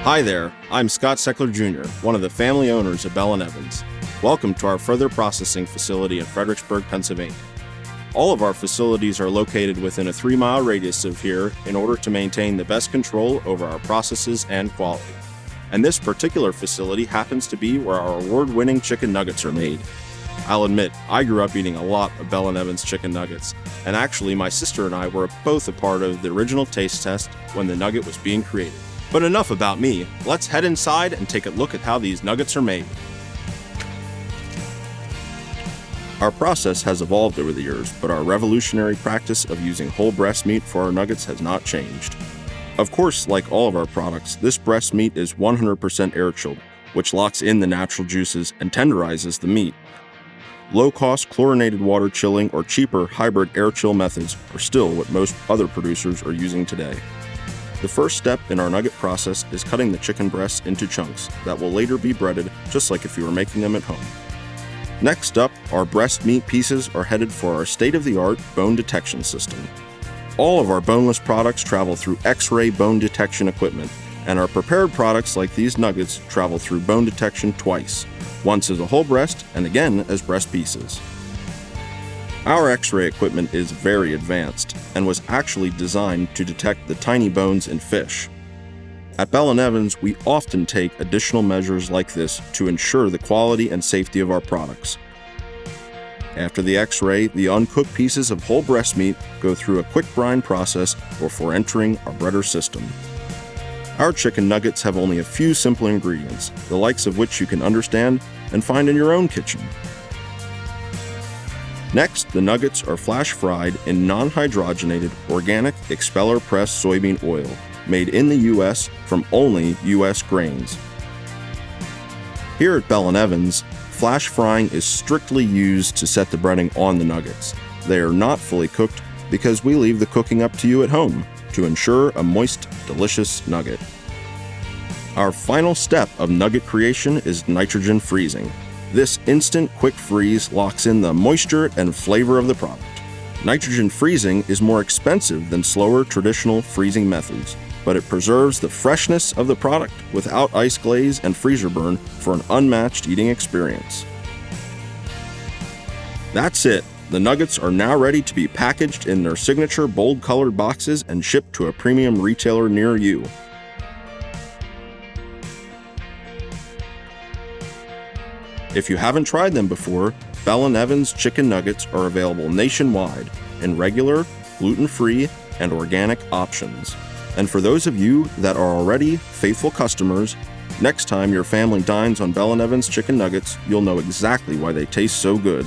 Hi there, I'm Scott Seckler Jr., one of the family owners of Bell & Evans. Welcome to our further processing facility in Fredericksburg, Pennsylvania. All of our facilities are located within a 3-mile radius of here in order to maintain the best control over our processes and quality. And this particular facility happens to be where our award-winning chicken nuggets are made. I'll admit, I grew up eating a lot of Bell & Evans chicken nuggets, and actually my sister and I were both a part of the original taste test when the nugget was being created. But enough about me, let's head inside and take a look at how these nuggets are made. Our process has evolved over the years, but our revolutionary practice of using whole breast meat for our nuggets has not changed. Of course, like all of our products, this breast meat is 100% air-chilled, which locks in the natural juices and tenderizes the meat. Low-cost chlorinated water chilling or cheaper hybrid air-chill methods are still what most other producers are using today. The first step in our nugget process is cutting the chicken breasts into chunks that will later be breaded just like if you were making them at home. Next up, our breast meat pieces are headed for our state-of-the-art bone detection system. All of our boneless products travel through X-ray bone detection equipment, and our prepared products like these nuggets travel through bone detection twice, once as a whole breast and again as breast pieces. Our X-ray equipment is very advanced and was actually designed to detect the tiny bones in fish. At Bell & Evans, we often take additional measures like this to ensure the quality and safety of our products. After the X-ray, the uncooked pieces of whole breast meat go through a quick brine process before entering our breader system. Our chicken nuggets have only a few simple ingredients, the likes of which you can understand and find in your own kitchen. Next, the nuggets are flash fried in non-hydrogenated organic expeller pressed soybean oil, made in the U.S. from only U.S. grains. Here at Bell & Evans, flash frying is strictly used to set the breading on the nuggets. They are not fully cooked because we leave the cooking up to you at home to ensure a moist, delicious nugget. Our final step of nugget creation is nitrogen freezing. This instant quick freeze locks in the moisture and flavor of the product. Nitrogen freezing is more expensive than slower traditional freezing methods, but it preserves the freshness of the product without ice glaze and freezer burn for an unmatched eating experience. That's it. The nuggets are now ready to be packaged in their signature bold-colored boxes and shipped to a premium retailer near you. If you haven't tried them before, Bell & Evans chicken nuggets are available nationwide in regular, gluten-free, and organic options. And for those of you that are already faithful customers, next time your family dines on Bell & Evans chicken nuggets, you'll know exactly why they taste so good.